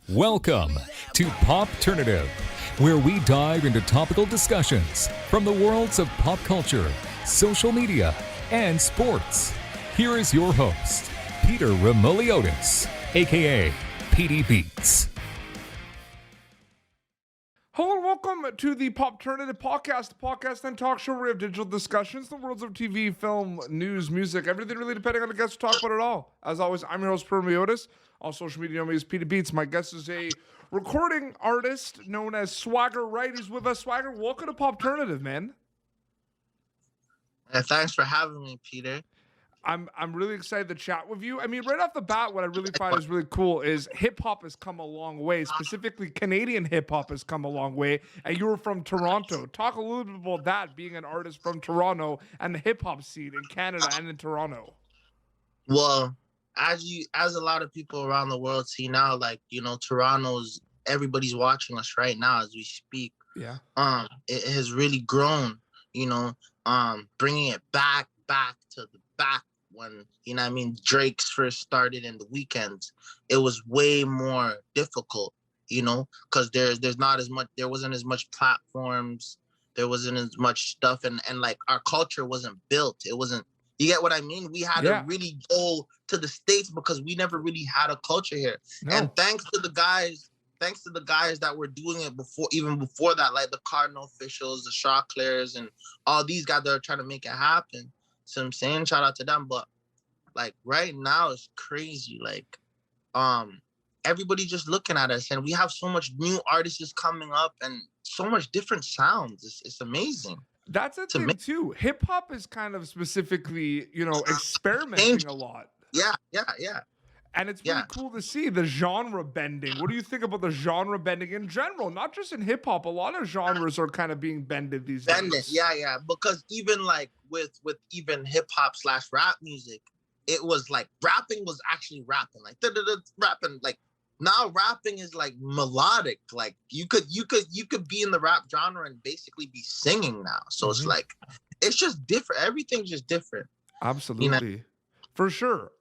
Welcome to Popternative, where we dive into topical discussions from the worlds of pop culture, social media, and sports. Here is your host, Peter Remoliotis, aka PD Beats. Hello and welcome to the Popternative podcast, the podcast and talk show where we have digital discussions, the worlds of TV, film, news, music, everything really depending on the guest. We talk about it all. As always, I'm your host, Peter Remoliotis. On social media, know me as PD Beats. My guest is a recording artist known as Swagger Rite. He's with us. Swagger, welcome to Popternative, man. Thanks for having me, Peter. I'm really excited to chat with you. I mean, right off the bat, what I really find is really cool is hip-hop has come a long way. Specifically, Canadian hip-hop has come a long way. And you were from Toronto. Talk a little bit about that, being an artist from Toronto and the hip-hop scene in Canada and in Toronto. Well, as a lot of people around the world see now, everybody's watching us right now as we speak. Yeah. It has really grown, bringing it back to the back when, Drake's first started in the weekends. It was way more difficult, because there wasn't as much platforms, there wasn't as much stuff, and like our culture wasn't built. It wasn't, you get what I mean? We had to really go to the States because we never really had a culture here. No. And thanks to the guys that were doing it even before that, like the Cardinal Officials, the Shaw Clares, and all these guys that are trying to make it happen. So I'm saying shout out to them. But like right now it's crazy. Like everybody just looking at us, and we have so much new artists coming up and so much different sounds. It's amazing. That's a thing too. Hip hop is kind of specifically, experimenting a lot. Yeah. And it's really cool to see the genre bending. What do you think about the genre bending in general? Not just in hip hop. A lot of genres are kind of being bended these days. Yeah. Because even like with even hip hop / rap music, it was like rapping was actually rapping, like rapping. Like now rapping is like melodic. Like you could be in the rap genre and basically be singing now. So it's like it's just different. Everything's just different. Absolutely, for sure.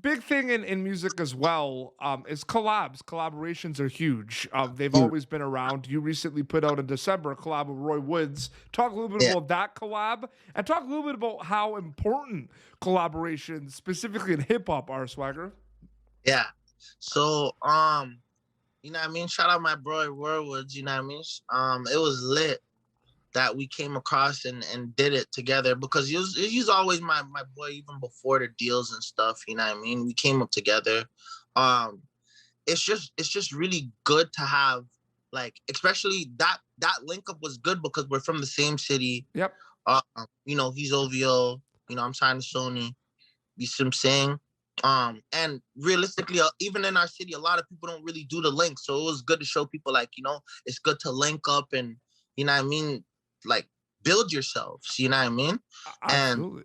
Big thing in music as well is collabs. Collaborations are huge. They've always been around. You recently put out in December a collab with Roy Woods. Talk a little bit about that collab, and talk a little bit about how important collaborations, specifically in hip hop, are, Swagger. Yeah. So shout out my bro Roy Woods. It was lit that we came across and did it together, because he's always my boy even before the deals and stuff. We came up together. It's just really good to have, like, especially that link up was good because we're from the same city. Yep. He's OVO. I'm signed to Sony. You see what I'm saying? And realistically, even in our city, a lot of people don't really do the link. So it was good to show people, like, it's good to link up and, like build yourselves, Absolutely. And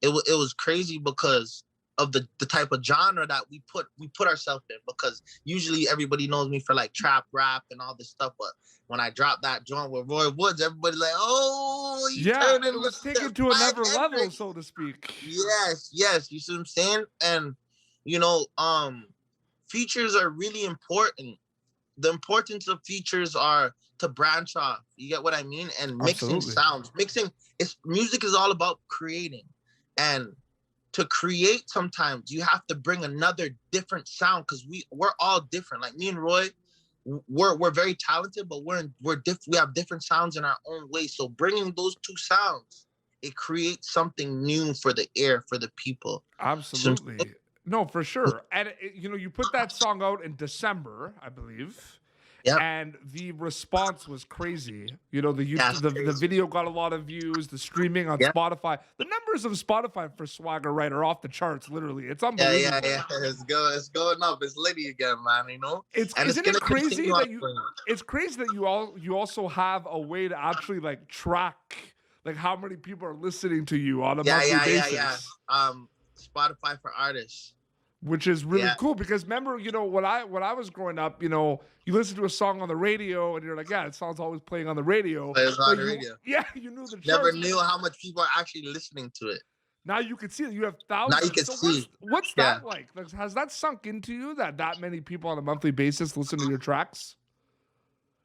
it was crazy because of the type of genre that we put ourselves in, because usually everybody knows me for like trap rap and all this stuff, but when I dropped that joint with Roy Woods, everybody's like, oh, it was taken to another level, so to speak. Yes, you see what I'm saying? And features are really important. The importance of features are to branch off. You get what I mean? And mixing sounds. Music is all about creating. And to create, sometimes you have to bring another different sound, because we're all different. Like me and Roy, we're very talented, but we have different sounds in our own way. So bringing those two sounds, it creates something new for the air, for the people. Absolutely. No, for sure. And you put that song out in December, I believe. Yeah. And the response was crazy. The video got a lot of views, the streaming on Spotify. The numbers of Spotify for Swagger Rite are off the charts, literally. It's unbelievable. Yeah. It's going up. It's litty again, man, Isn't it crazy that you also have a way to actually like track like how many people are listening to you on a monthly basis? Yeah. Spotify for artists. Which is really cool, because remember, when I was growing up, you listen to a song on the radio and you're like, yeah, it sounds always playing on the radio. It's on the radio. Yeah, you knew the charts. Never knew how much people are actually listening to it. Now you can see that you have Now you thousands. can So see. what's Yeah. that like? Has that sunk into you that many people on a monthly basis listen to your tracks?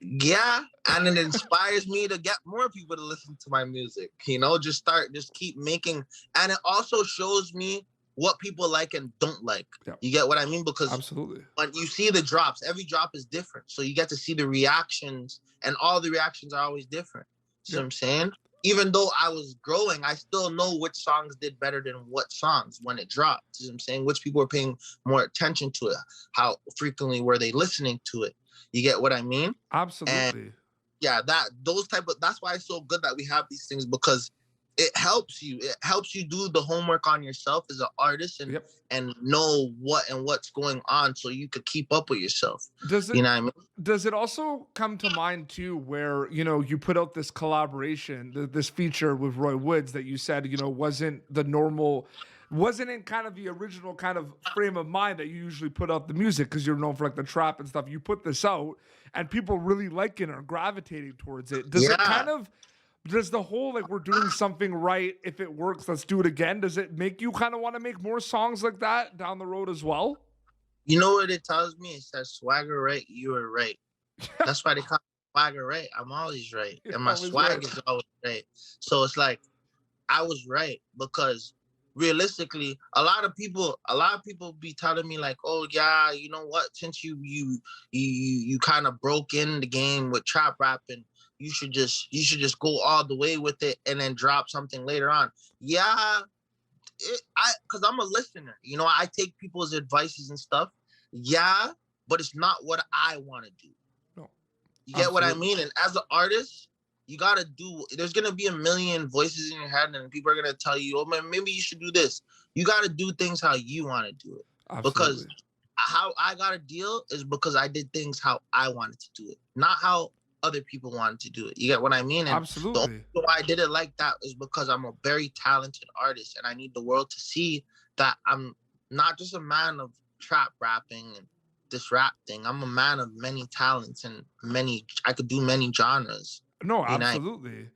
Yeah, and it inspires me to get more people to listen to my music. Just keep making, and it also shows me what people like and don't like. Yeah. You get what I mean? Because Absolutely. when you see the drops, every drop is different, so you get to see the reactions, and all the reactions are always different. See what I'm saying? Even though I was growing, I still know which songs did better than what songs when it dropped. See what I'm saying? Which people were paying more attention to it? How frequently were they listening to it? You get what I mean? And Absolutely. yeah, that's why it's so good that we have these things, because it helps you. It helps you do the homework on yourself as an artist and Yep. and know what's going on, so you could keep up with yourself. Does it You know what I mean? does it also come to mind too where, you put out this collaboration, this feature with Roy Woods that you said, wasn't in kind of the original kind of frame of mind that you usually put out the music because you're known for like the trap and stuff. You put this out and people really like it or gravitating towards it. Yeah. Does the whole like we're doing something right, if it works, let's do it again? Does it make you kind of want to make more songs like that down the road as well? You know what it tells me? It says, "Swagger right, you were right." That's why they call me Swagger right. I'm always right, You're and my always swag right. is always right. So it's like I was right, because realistically, a lot of people be telling me like, "Oh yeah, you know what? Since you kind of broke in the game with trap rapping, you should just go all the way with it and then drop something later on." Yeah, because I'm a listener. I take people's advices and stuff. Yeah, but it's not what I want to do. No, You get what I absolutely. mean? And as an artist, you gotta do. There's gonna be a million voices in your head, and people are gonna tell you, "Oh man, maybe you should do this." You gotta do things how you want to do it, because Absolutely. how I got a deal is because I did things how I wanted to do it, not how other people wanted to do it. You get what I mean? And the only Absolutely. reason why I did it like that is because I'm a very talented artist, and I need the world to see that I'm not just a man of trap rapping and this rap thing. I'm a man of many talents, and I could do many genres. No, You know? absolutely.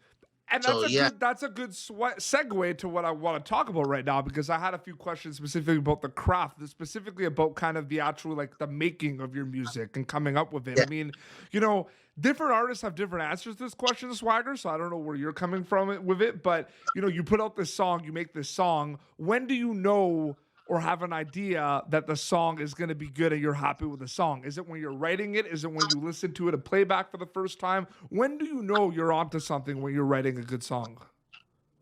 And So yeah, that's a good segue to what I want to talk about right now, because I had a few questions specifically about the craft, specifically about kind of the actual like the making of your music and coming up with it. yeah. I mean, you know, different artists have different answers to this question, Swagger. So I don't know where you're coming from with it, but you put out this song, you make this song. When do you know or have an idea that the song is going to be good and you're happy with the song? Is it when you're writing it? Is it when you listen to it a playback for the first time? When do you know you're onto something when you're writing a good song?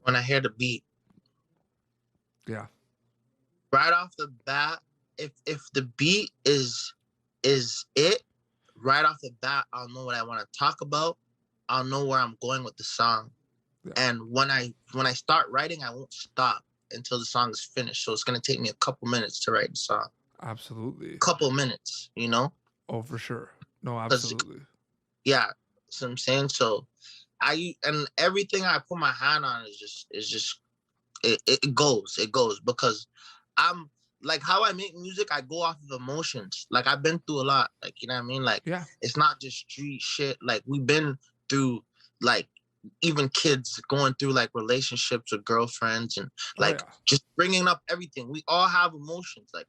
When I hear the beat, Yeah. right off the bat, if the beat is it, right off the bat, I'll know what I want to talk about. I'll know where I'm going with the song. Yeah. And when I start writing, I won't stop until the song is finished. So it's gonna take me a couple minutes to write the song. Absolutely. Couple minutes, Oh, for sure. No, 'Cause, absolutely. yeah. So I'm saying, so and everything I put my hand on is just it goes because I'm like, how I make music, I go off of emotions. Like I've been through a lot. Like, you know what I mean? Like Yeah. it's not just street shit. Like we've been through, like, even kids going through like relationships with girlfriends and Oh, like yeah. just bringing up everything. We all have emotions. Like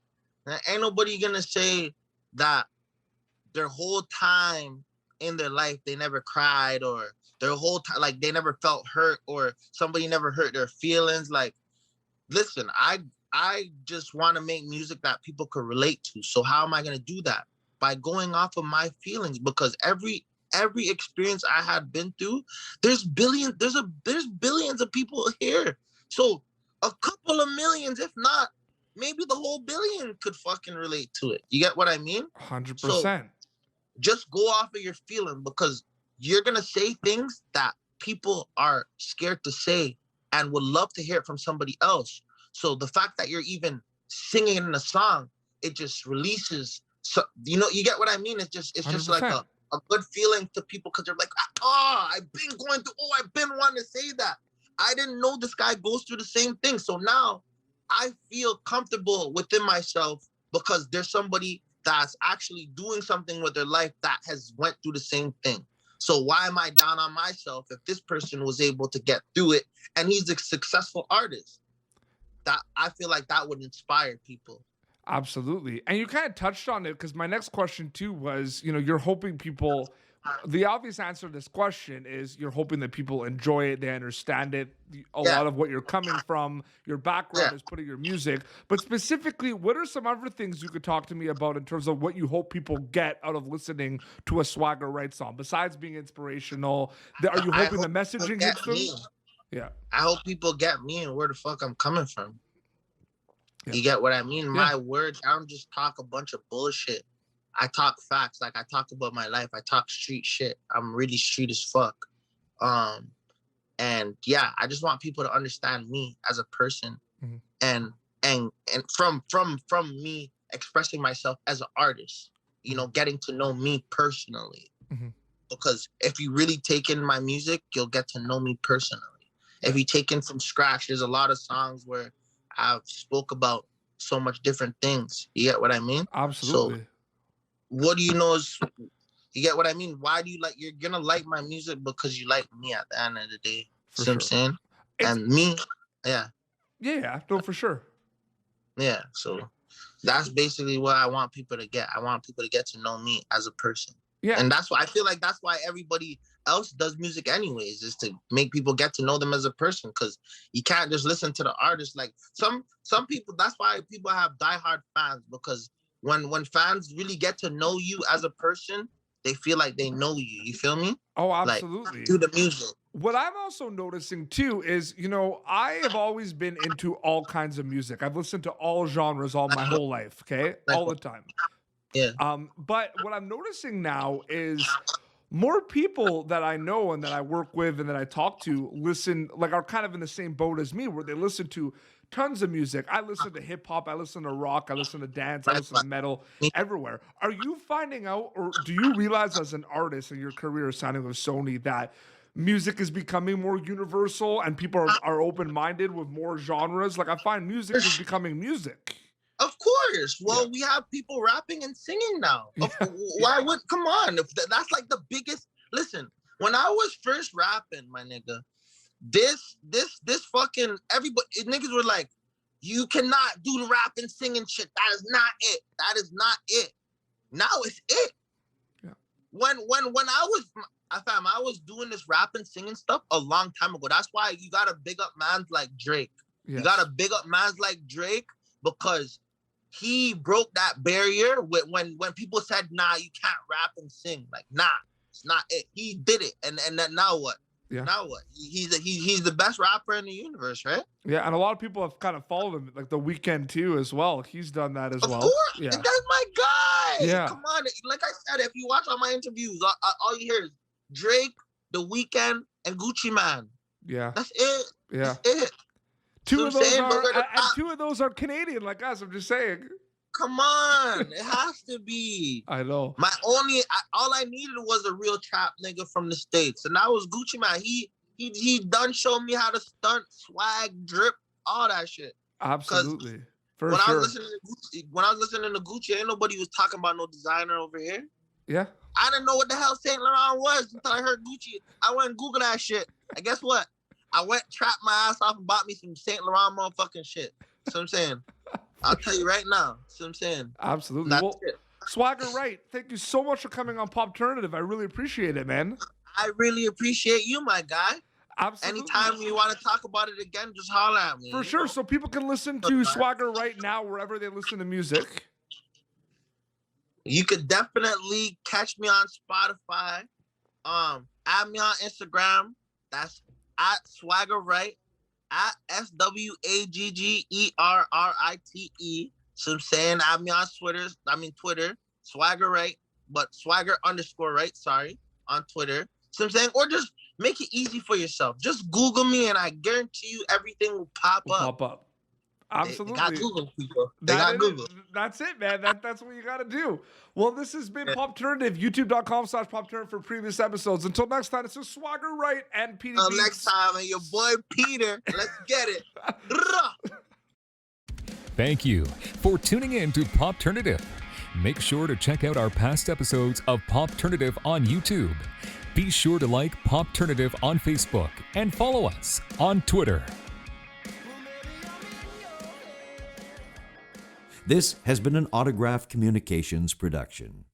ain't nobody gonna say that their whole time in their life they never cried, or their whole time like they never felt hurt, or somebody never hurt their feelings. Like, listen, I just want to make music that people could relate to. So how am I going to do that? By going off of my feelings, because every experience I had been through, there's billions of people here. So a couple of millions, if not maybe the whole billion, could fucking relate to it. You get what I mean? So 100%. just go off of your feeling, because you're going to say things that people are scared to say and would love to hear it from somebody else. So the fact that you're even singing it in a song, it just releases. So you get what I mean? It's just like 100%. a good feeling to people, because they're like, I've been going through. I've been wanting to say that. I didn't know this guy goes through the same thing. So now I feel comfortable within myself, because there's somebody that's actually doing something with their life that has went through the same thing. So why am I down on myself if this person was able to get through it and he's a successful artist? that I feel like that would inspire people. Absolutely. And you kind of touched on it because my next question too was, you're hoping people, the obvious answer to this question is you're hoping that people enjoy it, they understand it. A Yeah. lot of what you're coming from, your background Yeah. is putting your music. But specifically, what are some other things you could talk to me about in terms of what you hope people get out of listening to a Swagger Right song? Besides being inspirational, are you I hoping the hope people messaging get hits them? me. Yeah. I hope people get me and where the fuck I'm coming from. Yeah. You get what I mean? Yeah. My words, I don't just talk a bunch of bullshit. I talk facts. Like I talk about my life. I talk street shit. I'm really street as fuck. And yeah, I just want people to understand me as a person, Mhm. and from me expressing myself as an artist, getting to know me personally. Mhm. Because if you really take in my music, you'll get to know me personally. If you take in from scratch, there's a lot of songs where I've spoke about so much different things. You get what I mean? Absolutely. So what do you know is, you get what I mean? Why do you like, you're gonna like my music because you like me at the end of the day. For See what I'm sure. saying? And me, yeah. Yeah, no, for sure. Yeah. So that's basically what I want people to get. I want people to get to know me as a person. Yeah. And that's why I feel like that's why everybody else does music anyways, is to make people get to know them as a person. Because you can't just listen to the artist. Like some people, that's why people have diehard fans, because when fans really get to know you as a person, they feel like they know you. You feel me? Oh, Like absolutely. through the music. What I'm also noticing too is, I have always been into all kinds of music. I've listened to all genres all my whole life, okay? All the time. Yeah. But what I'm noticing now is more people that I know and that I work with and that I talk to are kind of in the same boat as me, where they listen to tons of music. I listen to hip hop, I listen to rock, I listen to dance, I listen to metal, everywhere. Are you finding out, or do you realize as an artist in your career signing with Sony, that music is becoming more universal and people are open-minded with more genres? Like I find music is becoming music. Of course. Well, we have people rapping and singing now. Why would, come on? That's like the biggest, listen, when I was first rapping, my nigga, this fucking, everybody, niggas were like, you cannot do the rap and singing shit. That is not it. That is not it. Now it's it. Yeah. When I was doing this rap and singing stuff a long time ago. That's why you gotta big up mans like Drake. Yes. You gotta big up mans like Drake, because he broke that barrier when people said, nah, you can't rap and sing. Like, nah, it's not it. He did it. And then now what? Yeah. Now what? He's the best rapper in the universe, right? Yeah, and a lot of people have kind of followed him, like The Weeknd too, as well. He's done that as well. Of course, yeah. That's my guy. Yeah. Come on, like I said, if you watch all my interviews, all you hear is Drake, The Weeknd, and Gucci Man. Yeah. That's it. Yeah. That's it. Two of those are Canadian, like us. I'm just saying. Come on, it has to be. I know. All I needed was a real trap nigga from the States, and that was Gucci Man. He done showed me how to stunt, swag, drip, all that shit. Absolutely, for when sure. I was listening to Gucci, ain't nobody was talking about no designer over here. Yeah. I didn't know what the hell Saint Laurent was until I heard Gucci. I went and Googled that shit. And guess what? I went, trapped my ass off and bought me some Saint Laurent motherfucking shit. That's what I'm saying. I'll tell you right now. That's what I'm saying. Absolutely. Well, Swagger Right, thank you so much for coming on Popternative. I really appreciate it, man. I really appreciate you, my guy. Absolutely. Anytime you want to talk about it again, just holler at me. For sure. So people can listen to Swagger Right now wherever they listen to music. You could definitely catch me on Spotify. Add me on Instagram. That's at Swagger Right. At SWAGGERRITE. So I'm saying, add me on Twitter. Swagger Right, but Swagger _ Right. Sorry, on Twitter. So I'm saying, or just make it easy for yourself. Just Google me, and I guarantee you everything will pop up. Absolutely. They got Google, people. They got Google. That's it, man. That's what you got to do. Well, this has been Popternative. YouTube.com/Popternative for previous episodes. Until next time, it's just Swagger Right and Peter. Until next time, and your boy Peter. Let's get it. Thank you for tuning in to Popternative. Make sure to check out our past episodes of Popternative on YouTube. Be sure to like Popternative on Facebook and follow us on Twitter. This has been an Autograph Communications production.